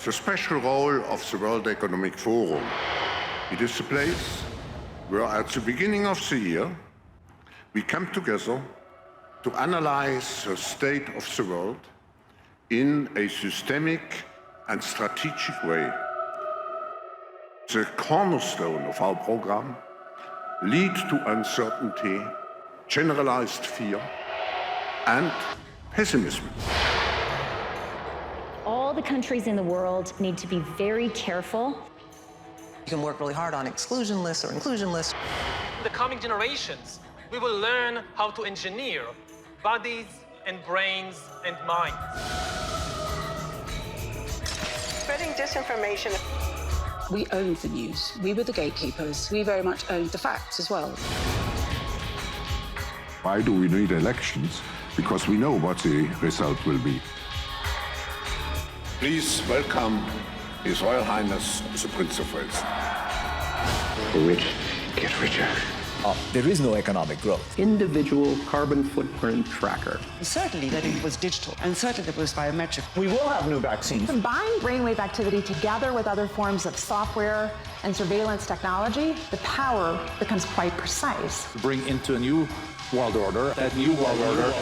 The special role of the World Economic Forum. It is a place where at the beginning of the year we come together to analyze the state of the world in a systemic and strategic way. The cornerstone of our program leads to uncertainty, generalized fear, and pessimism. All the countries in the world need to be very careful. You can work really hard on exclusion lists or inclusion lists. In the coming generations, we will learn how to engineer bodies and brains and minds. Spreading disinformation. We owned the news. We were the gatekeepers. We very much owned the facts as well. Why do we need elections? Because we know what the result will be. Please welcome His Royal Highness the Prince of Wales. The rich get richer. There is no economic growth. Individual carbon footprint tracker. Certainly that it was digital, and certainly that it was biometric. We will have new vaccines. Combine brainwave activity together with other forms of software and surveillance technology, the power becomes quite precise. Bring into a new world order. That new world order.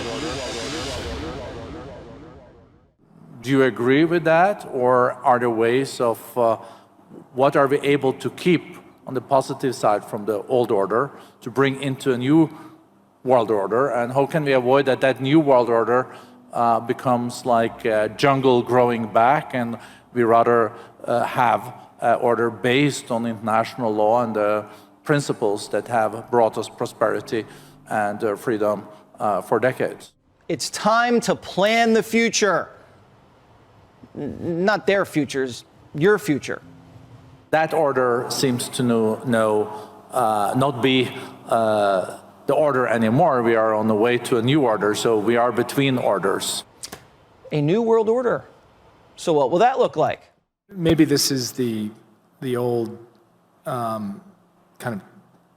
Do you agree with that, or are there ways of what are we able to keep on the positive side from the old order to bring into a new world order, and how can we avoid that new world order becomes like a jungle growing back, and we rather have an order based on international law and the principles that have brought us prosperity and freedom for decades? It's time to plan the future. Not their futures, your future. That order seems to not be the order anymore. We are on the way to a new order, so we are between orders. A new world order. So what will that look like? Maybe this is the old kind of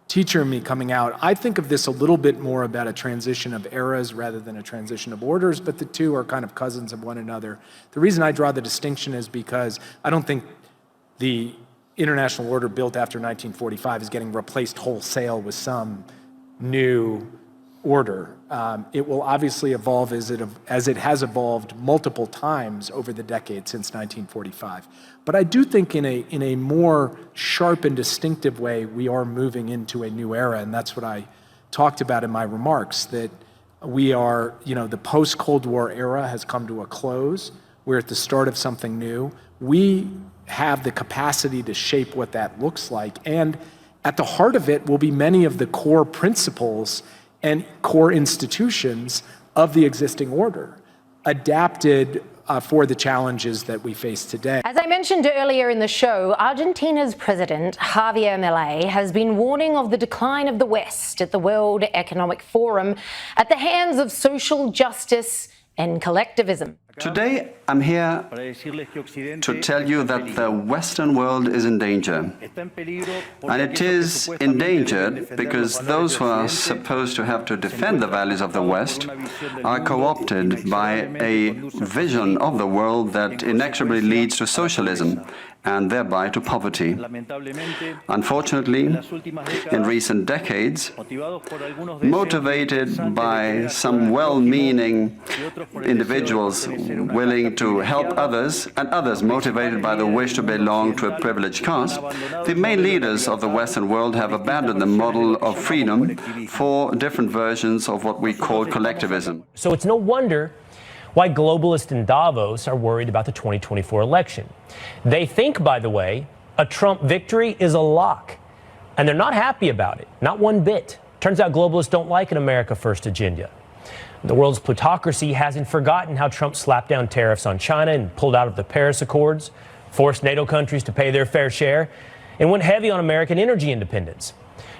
teacher in me coming out. I think of this a little bit more about a transition of eras rather than a transition of orders, but the two are kind of cousins of one another. The reason I draw the distinction is because I don't think the international order built after 1945 is getting replaced wholesale with some new order. It will obviously evolve as it has evolved multiple times over the decades since 1945. But I do think in a more sharp and distinctive way, we are moving into a new era, and that's what I talked about in my remarks, that we are, the post-Cold War era has come to a close. We're at the start of something new. We have the capacity to shape what that looks like, and at the heart of it will be many of the core principles and core institutions of the existing order, adapted for the challenges that we face today. As I mentioned earlier in the show, Argentina's president, Javier Milei, has been warning of the decline of the West at the World Economic Forum at the hands of social justice and collectivism. Today, I'm here to tell you that the Western world is in danger. And it is endangered because those who are supposed to have to defend the values of the West are co-opted by a vision of the world that inexorably leads to socialism and thereby to poverty. Unfortunately, in recent decades, motivated by some well-meaning individuals willing to help others, and others motivated by the wish to belong to a privileged caste, the main leaders of the Western world have abandoned the model of freedom for different versions of what we call collectivism. So it's no wonder why globalists in Davos are worried about the 2024 election. They think, by the way, a Trump victory is a lock, and they're not happy about it, not one bit. Turns out globalists don't like an America First agenda. The world's plutocracy hasn't forgotten how Trump slapped down tariffs on China and pulled out of the Paris Accords, forced NATO countries to pay their fair share, and went heavy on American energy independence.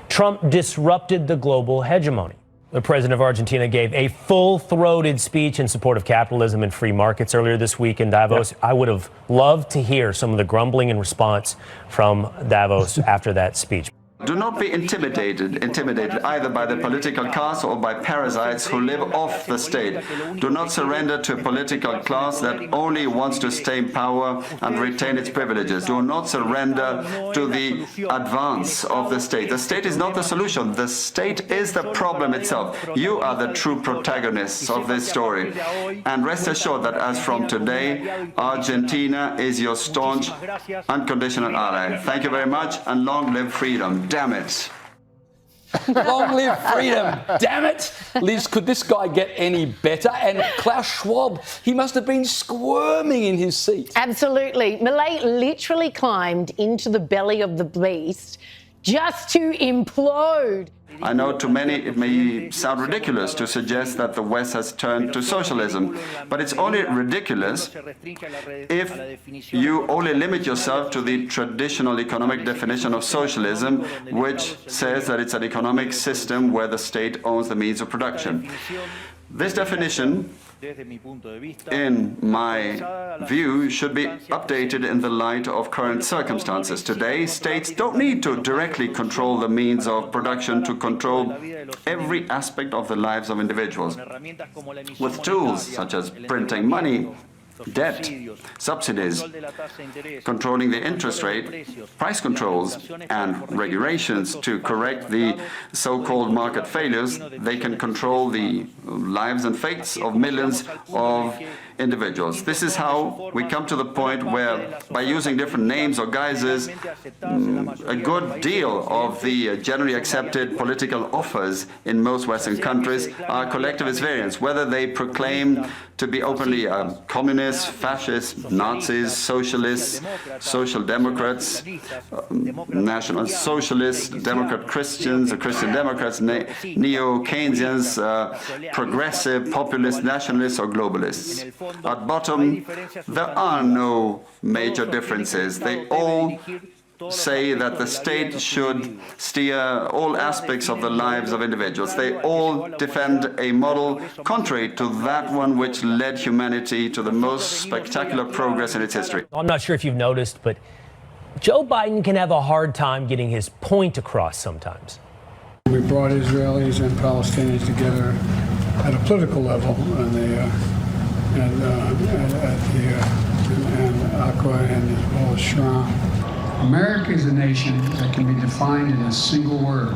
Trump disrupted the global hegemony. The president of Argentina gave a full-throated speech in support of capitalism and free markets earlier this week in Davos. I would have loved to hear some of the grumbling in response from Davos after that speech. Do not be intimidated either by the political class or by parasites who live off the state. Do not surrender to a political class that only wants to stay in power and retain its privileges. Do not surrender to the advance of the state. The state is not the solution. The state is the problem itself. You are the true protagonists of this story. And rest assured that as from today, Argentina is your staunch, unconditional ally. Thank you very much, and long live freedom. Damn it. Long live freedom. Damn it. Liz, could this guy get any better? And Klaus Schwab, he must have been squirming in his seat. Absolutely. Milei literally climbed into the belly of the beast just to implode. I know to many it may sound ridiculous to suggest that the West has turned to socialism, but it's only ridiculous if you only limit yourself to the traditional economic definition of socialism, which says that it's an economic system where the state owns the means of production. This definition, in my view, should be updated in the light of current circumstances. Today, states don't need to directly control the means of production to control every aspect of the lives of individuals. With tools such as printing money, debt, subsidies, controlling the interest rate, price controls, and regulations to correct the so-called market failures, they can control the lives and fates of millions of individuals. This is how we come to the point where, by using different names or guises, a good deal of the generally accepted political offers in most Western countries are collectivist variants, whether they proclaim to be openly communists, fascists, Nazis, socialists, social democrats, national socialists, Democrat Christians, Christian Democrats, neo-Keynesians, progressive, populist, nationalists, or globalists. At bottom, there are no major differences. They all say that the state should steer all aspects of the lives of individuals. They all defend a model contrary to that one which led humanity to the most spectacular progress in its history. I'm not sure if you've noticed, but Joe Biden can have a hard time getting his point across sometimes. We brought Israelis and Palestinians together at a political level, and Aqaba and as well as Shram. America is a nation that can be defined in a single word.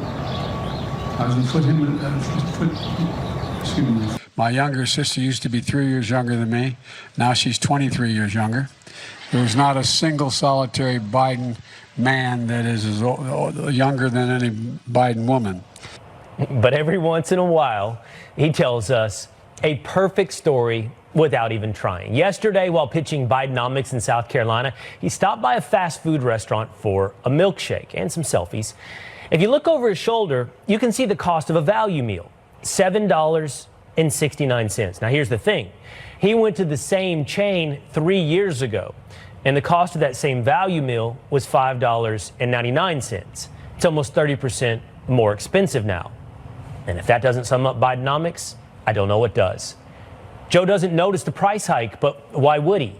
My younger sister used to be 3 years younger than me. Now she's 23 years younger. There's not a single solitary Biden man that is younger than any Biden woman. But every once in a while, he tells us a perfect story without even trying. Yesterday, while pitching Bidenomics in South Carolina, he stopped by a fast food restaurant for a milkshake and some selfies. If you look over his shoulder, you can see the cost of a value meal, $7.69. Now, here's the thing. He went to the same chain 3 years ago, and the cost of that same value meal was $5.99. It's almost 30% more expensive now. And if that doesn't sum up Bidenomics, I don't know what does. Joe doesn't notice the price hike, but why would he?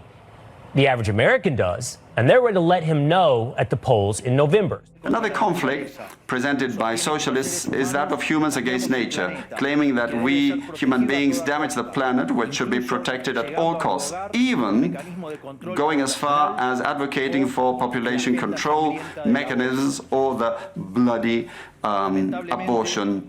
The average American does, and they're ready to let him know at the polls in November. Another conflict presented by socialists is that of humans against nature, claiming that we human beings damage the planet, which should be protected at all costs, even going as far as advocating for population control mechanisms or the bloody abortion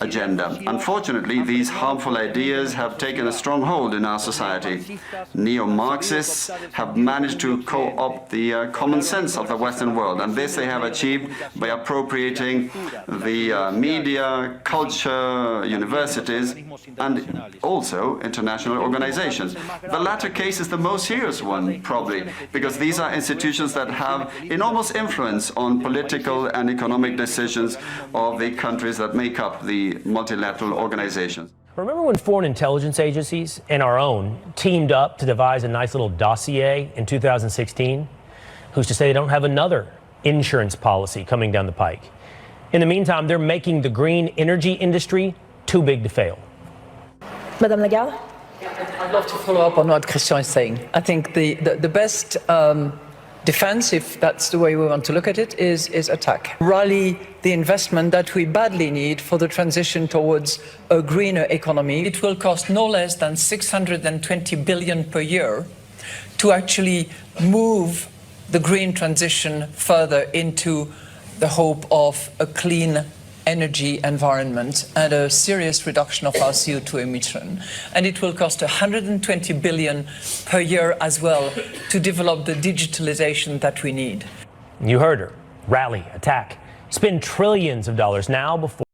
agenda. Unfortunately, these harmful ideas have taken a strong hold in our society. Neo-Marxists have managed to co-opt the common sense of the Western world, and this they have achieved by appropriating the media, culture, universities, and also international organizations. The latter case is the most serious one, probably, because these are institutions that have enormous influence on political and economic decisions of the countries that make up the multilateral organizations. Remember when foreign intelligence agencies and our own teamed up to devise a nice little dossier in 2016? Who's to say they don't have another insurance policy coming down the pike? In the meantime, they're making the green energy industry too big to fail. Madame Lagarde? I'd love to follow up on what Christian is saying. I think the best Defense, if that's the way we want to look at it, is attack. Rally the investment that we badly need for the transition towards a greener economy. It will cost no less than 620 billion per year to actually move the green transition further into the hope of a clean energy environment and a serious reduction of our CO2 emission. And it will cost 120 billion per year as well to develop the digitalization that we need. You heard her. Rally, attack, spend trillions of dollars now before